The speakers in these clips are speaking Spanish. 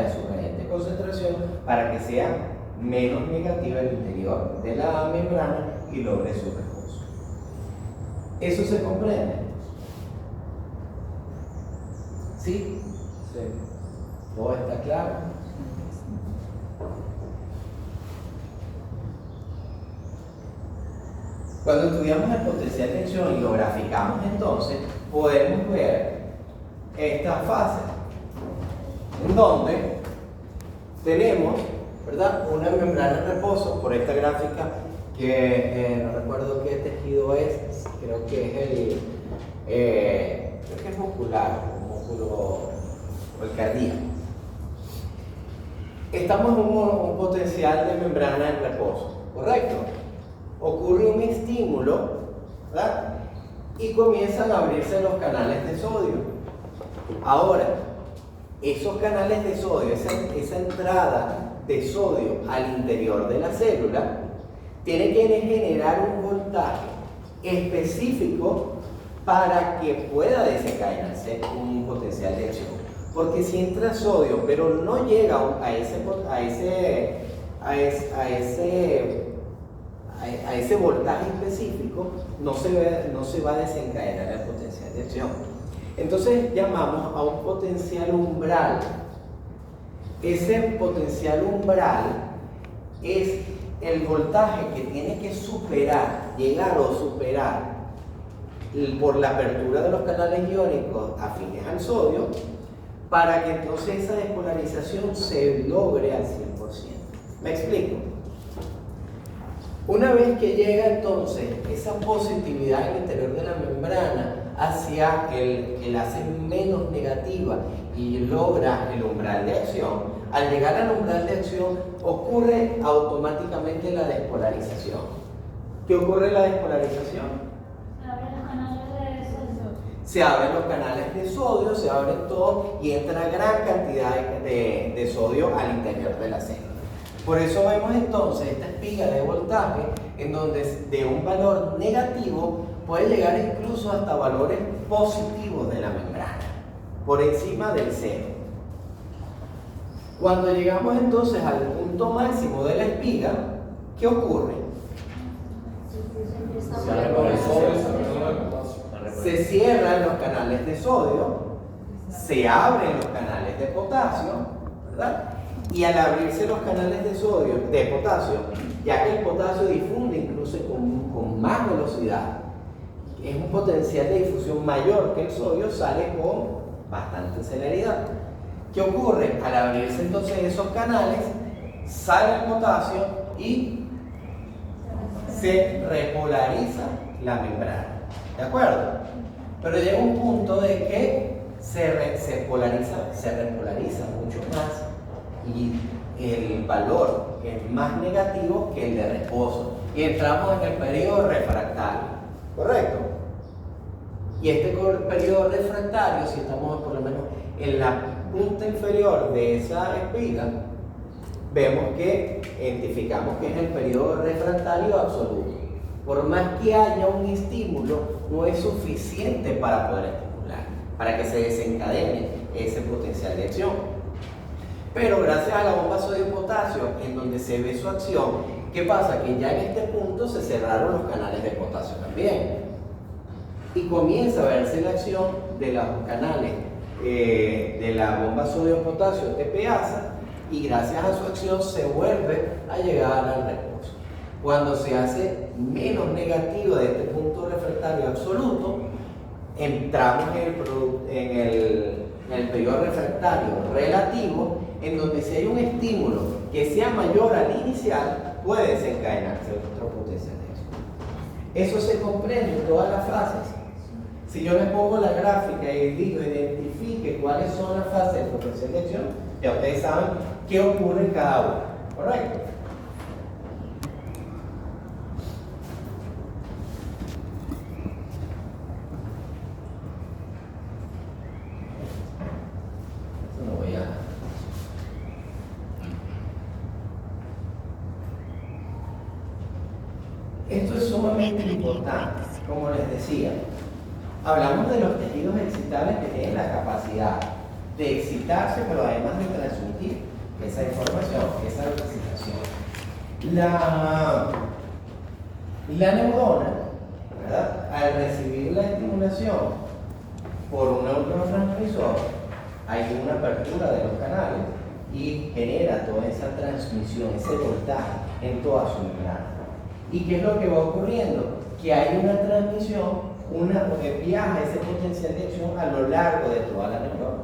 a su gradiente de concentración para que sea menos negativa el interior de la membrana y logre su reposo. ¿Eso se comprende? ¿Sí? Sí. ¿Todo está claro? Cuando estudiamos el potencial de acción y lo graficamos, entonces podemos ver esta fase en donde tenemos, ¿verdad?, una membrana en reposo por esta gráfica que no recuerdo qué tejido es, creo que es muscular, un músculo o el cardíaco. Estamos en un potencial de membrana en reposo, ¿correcto? Ocurre un estímulo, ¿verdad?, y comienzan a abrirse los canales de sodio. Ahora, esos canales de sodio, esa entrada de sodio al interior de la célula, tiene que generar un voltaje específico para que pueda desencadenarse un potencial de acción. Porque si entra sodio, pero no llega a ese voltaje específico, no se va a desencadenar el potencial de acción. Entonces llamamos a un potencial umbral. Ese potencial umbral es el voltaje que tiene que llegar o superar por la apertura de los canales iónicos afines al sodio, para que entonces esa despolarización se logre al 100%. ¿Me explico? Una vez que llega entonces esa positividad en el interior de la membrana hacia el enlace menos negativa y logra el umbral de acción, al llegar al umbral de acción ocurre automáticamente la despolarización. ¿Qué ocurre en la despolarización? Se abren los canales de sodio, se abren todos y entra gran cantidad de sodio al interior de la célula. Por eso vemos entonces esta espiga de voltaje en donde de un valor negativo puede llegar incluso hasta valores positivos de la membrana, por encima del cero. Cuando llegamos entonces al punto máximo de la espiga, ¿qué ocurre? Se cierran los canales de sodio, se abren los canales de potasio, ¿verdad? Y al abrirse los canales de potasio, ya que el potasio difunde incluso con más velocidad, es un potencial de difusión mayor que el sodio, sale con bastante celeridad. ¿Qué ocurre? Al abrirse entonces esos canales, sale el potasio y se repolariza la membrana. ¿De acuerdo? Pero llega un punto de que se repolariza mucho más y el valor es más negativo que el de reposo. Y entramos en el periodo refractario, ¿correcto? Y este periodo refractario, si estamos por lo menos en la punta inferior de esa espiga, vemos que identificamos que es el periodo refractario absoluto. Por más que haya un estímulo, no es suficiente para poder estimular, para que se desencadene ese potencial de acción. Pero gracias a la bomba sodio-potasio, en donde se ve su acción, ¿qué pasa? Que ya en este punto se cerraron los canales de potasio también. Y comienza a verse la acción de los canales de la bomba sodio-potasio TPasa, y gracias a su acción se vuelve a llegar al reposo. Cuando se hace menos negativo de este punto refractario absoluto, entramos en el periodo refractario relativo, en donde si hay un estímulo que sea mayor al inicial, puede desencadenarse otro potencial de acción. Eso se comprende en todas las fases. Si yo les pongo la gráfica y digo identifique cuáles son las fases del potencial de acción, ya ustedes saben qué ocurre en cada una, ¿correcto? Esto es sumamente importante, como les decía. Hablamos de los tejidos excitables que tienen la capacidad de excitarse, pero además de transmitir La neurona, ¿verdad? Al recibir la estimulación por un neurotransmisor, hay una apertura de los canales y genera toda esa transmisión, ese voltaje en toda su membrana. ¿Y qué es lo que va ocurriendo? Que hay una transmisión, viaja ese potencial de acción a lo largo de toda la neurona.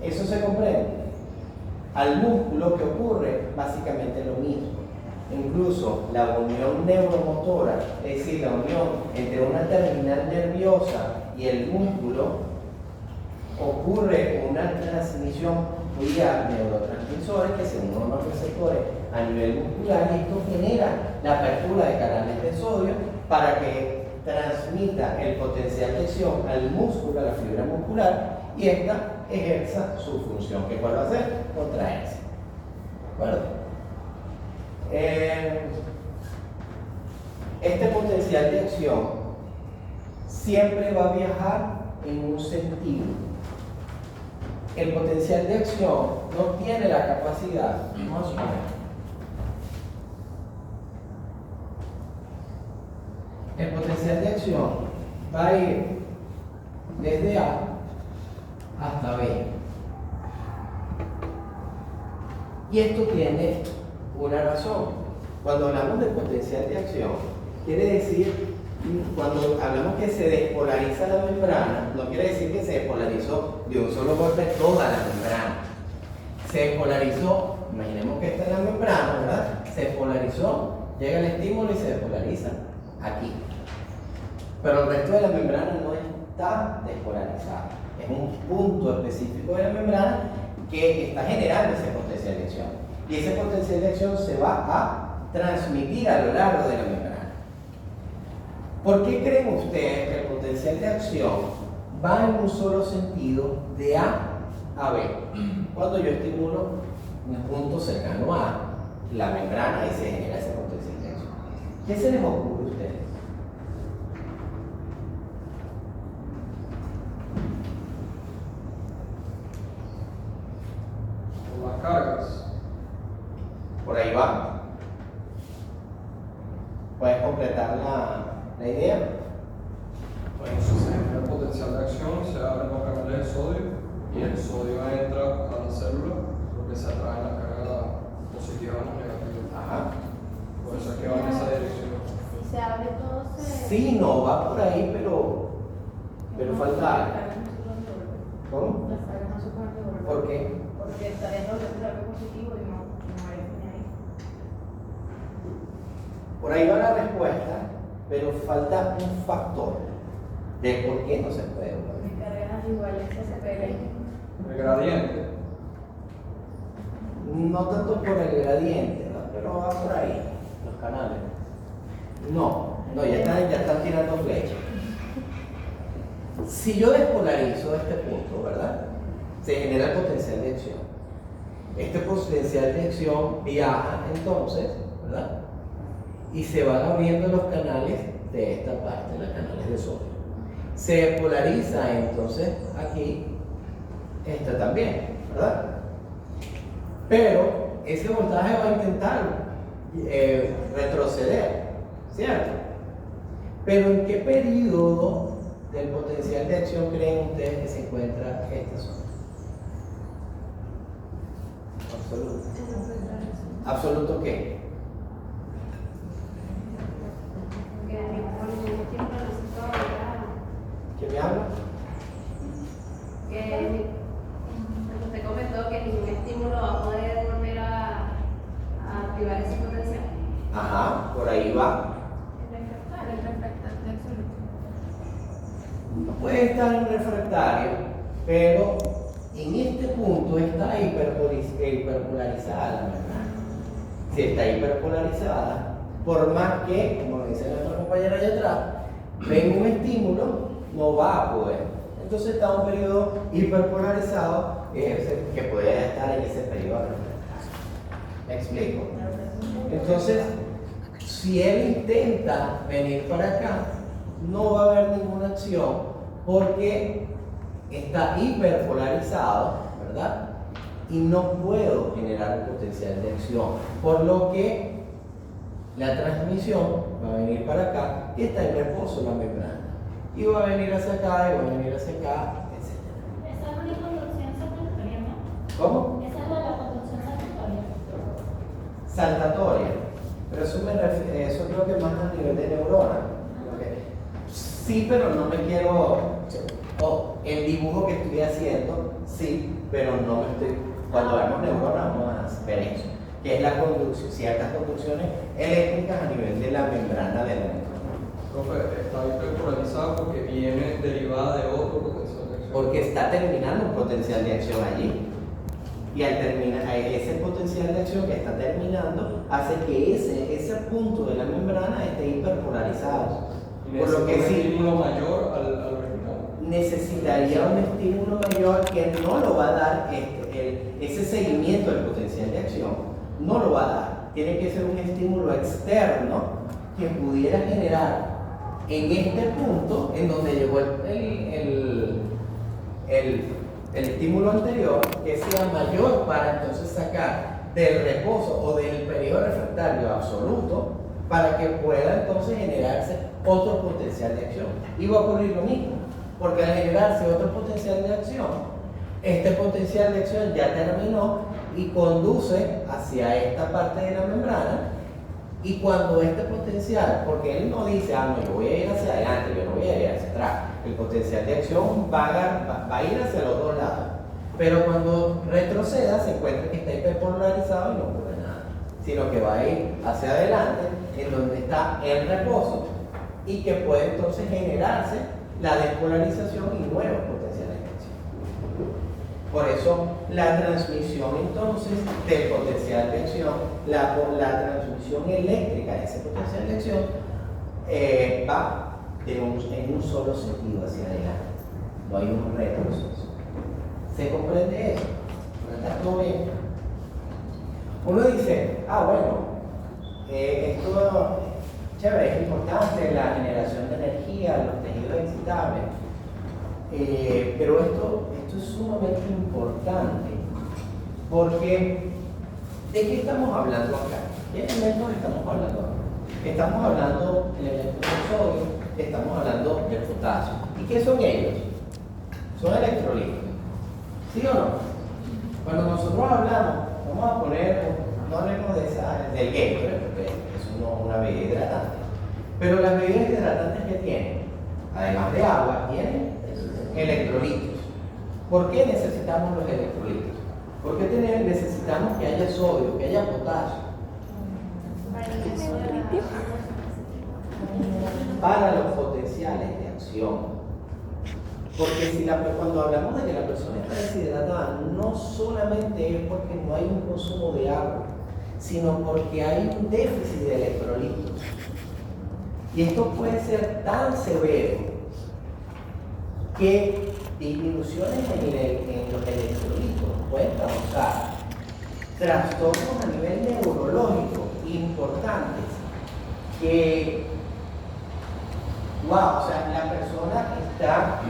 ¿Eso se comprende? Al músculo, que ocurre básicamente lo mismo. Incluso la unión neuromotora, es decir, la unión entre una terminal nerviosa y el músculo, ocurre una transmisión vía neurotransmisores que se unen a los receptores a nivel muscular, y esto genera la apertura de canales de sodio para que transmita el potencial de acción al músculo, a la fibra muscular, y esta ejerza su función, que ¿cuál va a hacer? Contraerse. ¿De acuerdo? Este potencial de acción siempre va a viajar en un sentido. El potencial de acción no tiene la capacidad, más o menos. El potencial de acción va a ir desde A hasta B. Y esto tiene una razón. Cuando hablamos de potencial de acción, quiere decir, cuando hablamos que se despolariza la membrana, no quiere decir que se despolarizó de un solo golpe toda la membrana. Se despolarizó, imaginemos que esta es la membrana, ¿verdad? Se despolarizó, llega el estímulo y se despolariza aquí. Pero el resto de la membrana no está despolarizada. Es un punto específico de la membrana que está generando ese potencial de acción. Y ese potencial de acción se va a transmitir a lo largo de la membrana. ¿Por qué creen ustedes que el potencial de acción va en un solo sentido de A a B? Cuando yo estimulo un punto cercano a la membrana y se genera ese potencial de acción. ¿Qué se les ocurre a ustedes? Las cargas. Por ahí va. ¿Puedes completar la idea? Bueno, si se genera el potencial de acción, se abren los canales de sodio y el sodio entra a la célula porque se atrae la carga positiva a la negativa. Ajá. Por eso es que va en esa dirección. Si se abre todo, se... Sí, no, va por ahí, pero falta algo. ¿Cómo? Las cargas no se pueden devolver. ¿Por qué? Porque estaría doble positivo y no hay ahí. Por ahí va la respuesta, pero falta un factor de por qué no se puede devolver. Mis cargas iguales que se peguen. El gradiente. No tanto por el gradiente, ¿no? Pero va por ahí, los canales. No, ya están tirando flechas. Si yo despolarizo este punto, ¿verdad? Se genera el potencial de acción. Este potencial de acción viaja entonces, ¿verdad? Y se van abriendo los canales de esta parte, los canales de sodio. Se despolariza entonces aquí, esta también, ¿verdad? Pero ese voltaje va a intentar retroceder, ¿cierto? Pero ¿en qué periodo del potencial de acción creen ustedes que se encuentra esta zona? Absoluto. ¿Absoluto qué? ¿Quién me habla? Que usted comentó que ningún estímulo va a poder volver a activar ese potencial. Ajá, por ahí va. El refractario absoluto. No puede estar en refractario, pero en este punto está hiperpolarizada la membrana. Si está hiperpolarizada, por más que, como dice nuestra compañera allá atrás, ven un estímulo, no va a poder. Entonces está un periodo hiperpolarizado que puede estar en ese periodo refractario. ¿Me explico? Entonces, si él intenta venir para acá, no va a haber ninguna acción porque está hiperpolarizado, ¿verdad? y no puedo generar un potencial de acción, por lo que la transmisión va a venir para acá y está en reposo en la membrana, y va a venir hacia acá y va a venir hacia acá, etc. Esa es una conducción saltatoria, ¿no? ¿Cómo? Esa es la conducción saltatoria. Saltatoria, pero eso creo que más a nivel de neurona. Sí, pero no me quiero. El dibujo que estoy haciendo, sí, pero no me estoy. Cuando vemos neurona, vamos a ver eso, que es la conducción, ciertas conducciones eléctricas a nivel de la membrana de la neurona. Profe, está hiperpolarizada porque viene derivada de otro potencial de acción. Porque está terminando un potencial de acción allí. Y al terminar, ese potencial de acción que está terminando hace que ese punto de la membrana esté hiperpolarizado. Y Por lo que necesita un sí, estímulo mayor al original. necesitaría un estímulo mayor que no lo va a dar ese seguimiento del potencial de acción, no lo va a dar. Tiene que ser un estímulo externo que pudiera generar en este punto en donde llegó el estímulo anterior, que sea mayor para entonces sacar del reposo o del periodo refractario absoluto, para que pueda entonces generarse otro potencial de acción. Y va a ocurrir lo mismo, porque al generarse otro potencial de acción, este potencial de acción ya terminó y conduce hacia esta parte de la membrana, y cuando este potencial, porque él no dice, no, yo voy a ir hacia adelante, yo no voy a ir hacia atrás, el potencial de acción va a ir hacia el otro lado, pero cuando retroceda se encuentra que está hiperpolarizado y no ocurre nada, sino que va a ir hacia adelante, en donde está el reposo, y que puede entonces generarse la despolarización y nuevos potenciales de acción. Por eso la transmisión entonces del potencial de acción, la transmisión eléctrica de ese potencial de acción va en un solo sentido hacia adelante, no hay un retroceso. ¿Se comprende eso? ¿Está todo bien? Uno dice, bueno, esto chévere, es importante la generación de energía, los tejidos excitables, pero esto es sumamente importante, porque ¿de qué estamos hablando acá? ¿Qué elementos estamos hablando acá? Estamos hablando de elementos del sodio, estamos hablando del potasio. ¿Y qué son ellos? Son electrolitos, ¿sí o no? Cuando nosotros hablamos, vamos a poner, no hablemos del Gatorade, porque es una bebida hidratante, pero las bebidas hidratantes que tienen, además de agua, tienen electrolitos. ¿Por qué necesitamos los electrolitos? Porque necesitamos que haya sodio, que haya potasio para los potenciales de acción. Porque cuando hablamos de que la persona está deshidratada, no solamente es porque no hay un consumo de agua, sino porque hay un déficit de electrolitos. Y esto puede ser tan severo que disminuciones en los electrolitos pueden causar trastornos a nivel neurológico importantes que, wow, o sea, la persona está,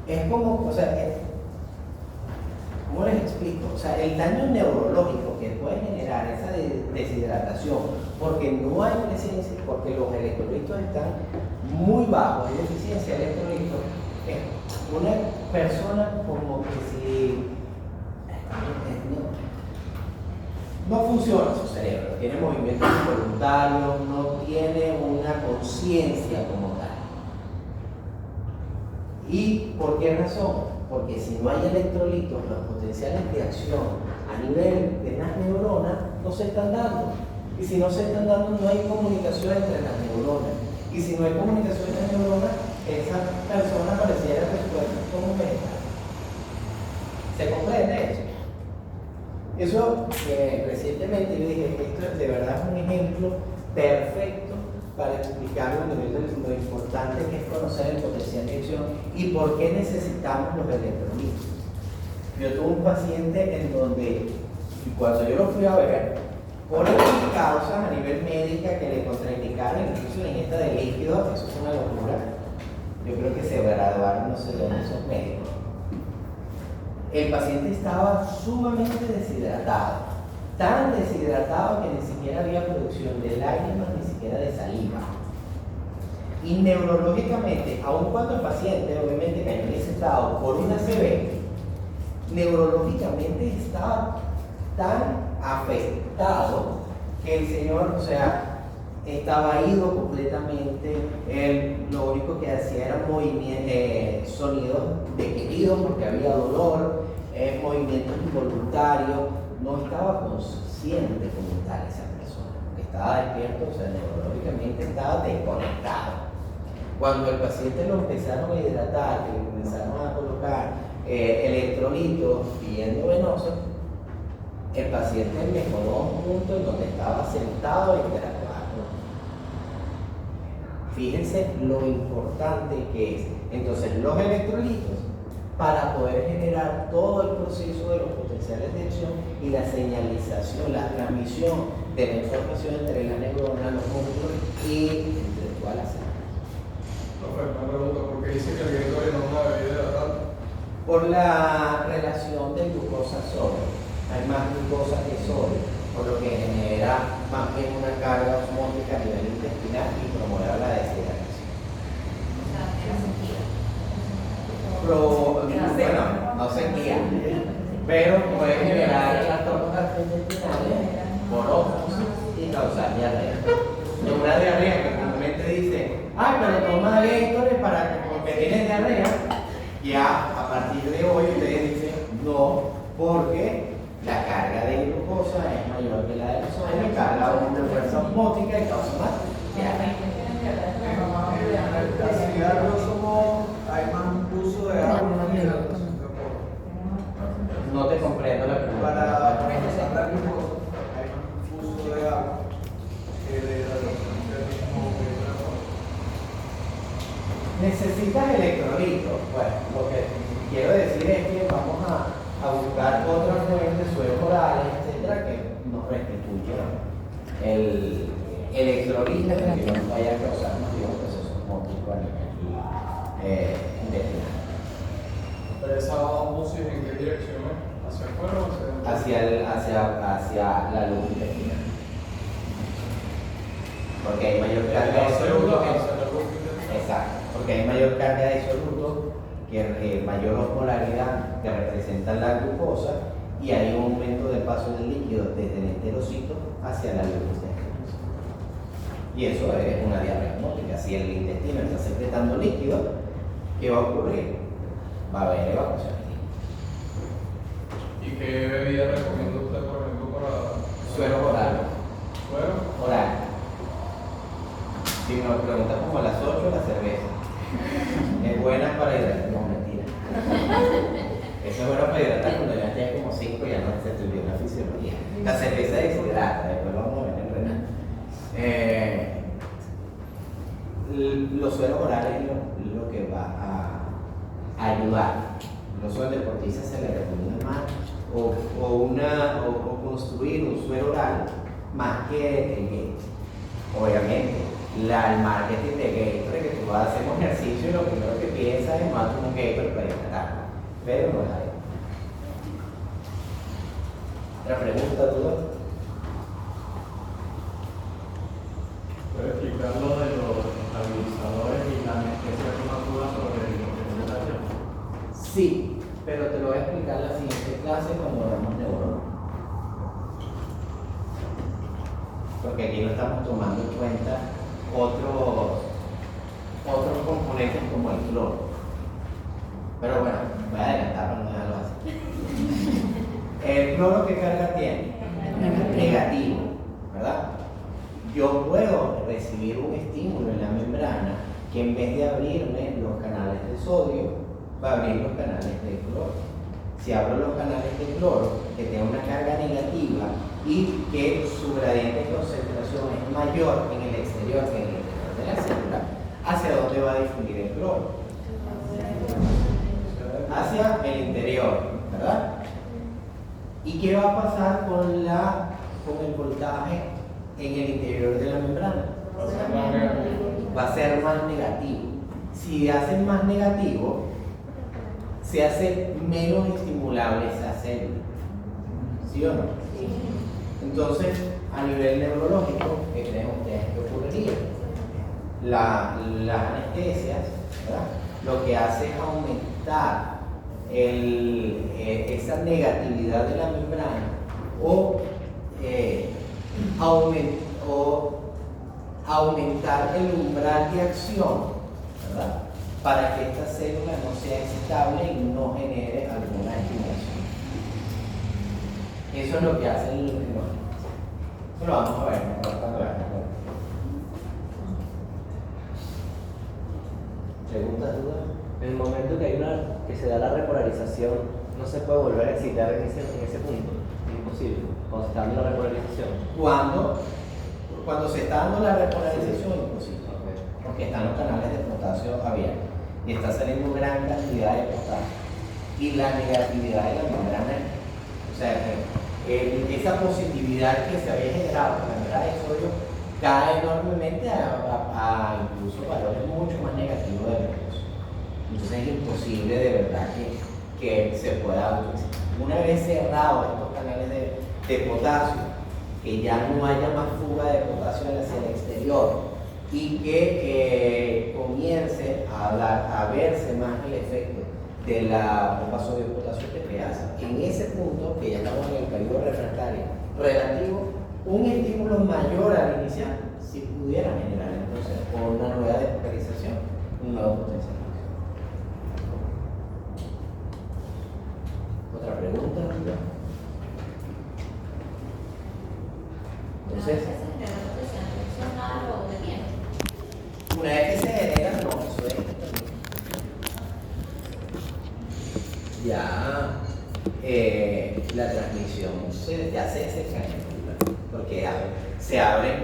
es como, o sea, ¿cómo les explico? O sea, el daño neurológico que puede generar esa deshidratación, porque no hay presencia, porque los electrolitos están muy bajos, hay deficiencia de electrolitos, es una persona como que si no funciona su cerebro, tiene movimientos involuntarios, no tiene una conciencia como tal. ¿Y por qué razón? Porque si no hay electrolitos, los potenciales de acción a nivel de las neuronas no se están dando. Y si no se están dando, no hay comunicación entre las neuronas. Y si no hay comunicación entre las neuronas, esa persona pareciera que su cuerpo es como un vegetal. ¿Se comprende eso? Eso recientemente yo dije que esto de verdad es un ejemplo perfecto para explicar lo importante que es conocer el potencial de acción y por qué necesitamos los electrolitos. Yo tuve un paciente en donde, cuando yo lo fui a ver, por causas a nivel médica que le contraindicaron, incluso la ingesta de líquidos, eso es una locura. Yo creo que se graduaron, no sé dónde, esos médicos. el paciente estaba sumamente deshidratado, tan deshidratado que ni siquiera había producción de lágrimas, ni siquiera de saliva. Y neurológicamente, aun cuando el paciente obviamente cayó en ese estado por una ACV, neurológicamente estaba tan afectado que el señor, o sea, estaba ido completamente. Él lo único que hacía era sonidos de querido porque había dolor, movimientos involuntarios, no estaba consciente como tal esa persona, porque estaba despierto, o sea, neurológicamente estaba desconectado. Cuando el paciente lo empezaron a hidratar, que le comenzaron a colocar electrolitos y endovenosos, el paciente mejoró un punto en donde estaba sentado e interactuando. Fíjense lo importante que es. Entonces, los electrolitos, para poder generar todo el proceso de los potenciales de acción y la señalización, la transmisión de la información entre la neurona, los músculos y entre toda la sangre. Una pregunta, ¿por qué dice que el Gatorade no es una bebida hidratante? Por la relación de glucosa-sodio. Hay más glucosa que sodio, por lo que genera más bien una carga osmótica a nivel intestinal y promueve la deshidratación. Bueno, no se guía, pero puede generar trastornos gastrointestinales por ósmosis y causar diarrea. Y una diarrea que comúnmente dice, ay, pero toma Gatorade porque tienes diarrea, ya a partir de hoy ustedes dicen, no, porque la carga de glucosa es mayor que la del sodio, carga de fuerza osmótica y causa más diarrea. Así a grosso modo, hay más uso de agua. No te comprendo la pregunta. Para procesar la glucosa, hay más uso de agua que de hidratación. Necesitas electrolitos. Bueno, lo que quiero decir es que vamos a buscar otras fuentes, suelos orales, etcétera, que nos restituyan el electrolito que nos vaya a causar más bien un proceso osmótico a nivel intestinal. ¿Pero esa osmosis en qué dirección es? ¿Hacia afuera o hacia adentro? Hacia la luz intestinal. Porque hay mayor carga de soluto. Exacto, porque hay mayor carga de soluto, que mayor osmolaridad que representa la glucosa, y hay un aumento del paso del líquido desde el enterocito hacia la luz intestinal. Y eso es una diarrea osmótica. Si el intestino está secretando líquido, ¿qué va a ocurrir? Va a haber evacuación. ¿Y qué bebida recomienda usted, por ejemplo, para Suero oral. ¿Suero? Oral. Si nos preguntas como a las 8, la cerveza. Es buena para hidratar. No, mentira. Eso es bueno para hidratar cuando ya tienes como 5 y ya no se te olvidó la fisiología. La cerveza deshidrata, después vamos a ver en renal. Los sueros orales es lo que va a ayudar. Los sueros deportistas se les recomienda más o construir un suero oral más que el Gatorade. Obviamente, el marketing de Gatorade, que tú vas a hacer un ejercicio y lo primero que piensas es más un Gatorade para hidratar, pero no es ahí. ¿Otra pregunta, duda? ¿Puedes explicar lo de los estabilizadores y la anestesia que más duda sobre la interpretación? Sí, pero te lo voy a explicar en la siguiente clase cuando hablamos de neurona. Porque aquí no estamos tomando en cuenta otros componentes como el cloro. Pero bueno, voy a adelantar para no dejarlo así. ¿El cloro qué carga tiene? Negativo, ¿verdad? Yo puedo recibir un estímulo en la membrana que en vez de abrirme los canales de sodio, va a abrir los canales de cloro. Si abro los canales de cloro, que tienen una carga negativa y que su gradiente de concentración es mayor en el exterior que en el interior de la célula, ¿hacia dónde va a difundir el cloro? Hacia el interior, ¿verdad? ¿Y qué va a pasar con el voltaje en el interior de la membrana? Va a ser más negativo. Si hace más negativo, se hace menos estimulable esa célula. ¿Sí o no? Sí. Entonces, a nivel neurológico, ¿qué creen ustedes que ocurriría? Las anestesias, ¿verdad? Lo que hace es aumentar esa negatividad de la membrana o aumentar el umbral de acción, ¿verdad? Para que esta célula no sea excitable y no genere alguna estimulación. Eso es lo que hace el neuronal. Eso lo vamos a ver cuando veamos. ¿Preguntas, dudas? En el momento que se da la repolarización, no se puede volver a excitar en ese punto. Es imposible. Cuando se está dando la repolarización. Cuando se está dando la repolarización, imposible. Porque están los canales de potasio abiertos y está saliendo gran cantidad de potasio. Y la negatividad de la membrana, o sea, esa positividad que se había generado con la membrana de sodio cae enormemente a incluso valores mucho más negativos de recursos. Entonces es imposible de verdad que se pueda utilizar. Una vez cerrados estos canales de potasio, que ya no haya más fuga de potasio hacia el exterior y que comience a verse más el efecto de la bomba sodio-potasio TPasa. En ese punto, que ya estamos en el periodo refractario relativo, un estímulo mayor al inicial si pudiera generar entonces una nueva despolarización, un nuevo potencial. ¿Otra pregunta? Entonces, una vez que se genera, no, eso es ya la transmisión ya se cae, porque se abren